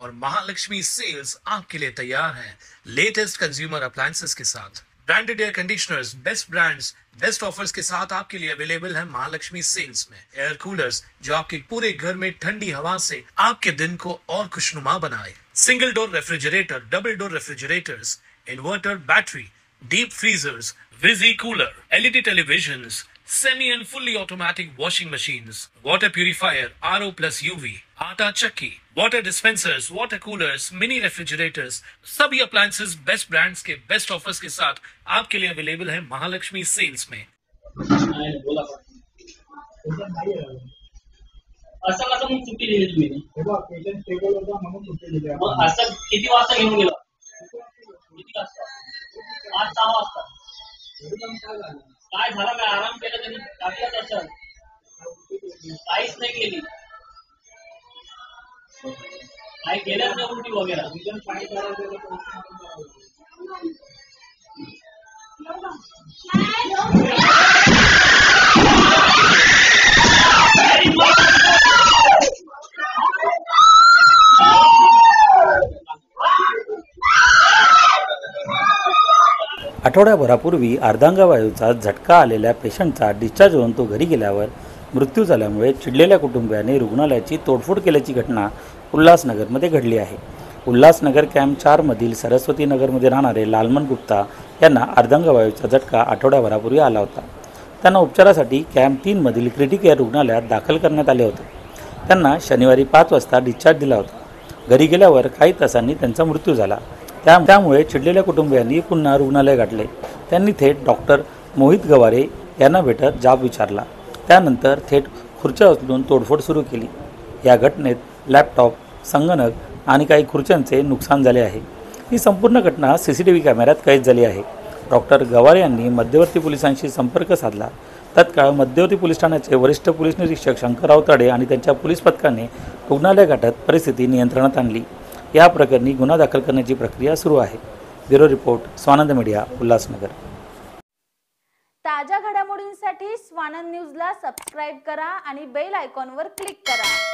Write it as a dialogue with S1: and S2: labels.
S1: और महालक्ष्मी सेल्स आपके लिए तैयार है लेटेस्ट कंज्यूमर अप्लायंसेस के साथ। Branded air conditioners, best brands, best offers के साथ आपके लिए अवेलेबल है महालक्ष्मी सेल्स में। एयर कूलर्स जो आपके पूरे घर में ठंडी हवा से आपके दिन को और खुशनुमा बनाए। Single door refrigerator, double door refrigerators, inverter battery, deep freezers, विजी cooler, LED televisions, semi and fully automatic washing machines, water purifier, RO plus UV, आटा चक्की, water dispensers, water coolers, mini refrigerators, सभी appliances बेस्ट ब्रांड्स के best offers के साथ आपके लिए available है Mahalakshmi sales में।
S2: असं कसं मग सुट्टी दिली तुम्ही? पेशंट स्टेबल होता म्हणून सुट्टी दिली. मग असं किती वाजता घेऊन गेला? किती वाजता? 5-6 वाजता. काय झालं? काय आराम केला त्यांनी? टाकलं तसं काहीच नाही केली. काय केलंच नाही उलटी वगैरे. काय करायचं?
S3: आठवड्याभरापूर्वी अर्धांगवायूचा झटका आलेल्या पेशंटचा डिस्चार्ज होऊन तो घरी गेल्यावर मृत्यू झाल्यामुळे चिडलेल्या कुटुंबियांनी रुग्णालयाची तोडफोड केल्याची घटना उल्हासनगरमध्ये घडली आहे। उल्हासनगर कॅम्प 4 मधील सरस्वती नगरमध्ये राहणारे लालमन गुप्ता यांना अर्धांगवायूचा झटका आठवड्याभरापूर्वी आला होता। त्यांना उपचारासाठी कॅम्प 3 मधील क्रिटिक केअर रुग्णालयात दाखल करण्यात आले होते। त्यांना शनिवारी 5 वाजता डिस्चार्ज दिला होता। घरी गेल्यावर काही तासांनी त्यांचा मृत्यू झाला। त्यामुळे चिडलेल्या कुटुंबियांनी पुन्हा रुग्णालय गाठले। त्यांनी थेट डॉक्टर मोहित गवारे यांना भेटत जाब विचारला। त्यानंतर थेट खुर्च्या उचलून तोडफोड सुरू केली। या घटनेत लॅपटॉप, संगणक आणि काही खुर्च्यांचे नुकसान झाले आहे। ही संपूर्ण घटना सीसीटीव्ही कॅमेऱ्यात कैद झाली आहे। डॉक्टर गवारे यांनी मध्यवर्ती पोलिसांशी संपर्क साधला। तत्काळ मध्यवर्ती पोलीस ठाण्याचे वरिष्ठ पोलीस निरीक्षक शंकरराव तडे आणि त्यांच्या पोलीस पथकाने रुग्णालय गाठत परिस्थिती नियंत्रणात आणली। या प्रकरणी गुन्हा दाखल करण्याची प्रक्रिया सुरू आहे। Bureau report, Swanand media, Ulhasnagar.
S4: ताज्या घडामोडींसाठी स्वानंद न्यूजला सबस्क्राइब करा आणि बेल आयकॉनवर क्लिक करा।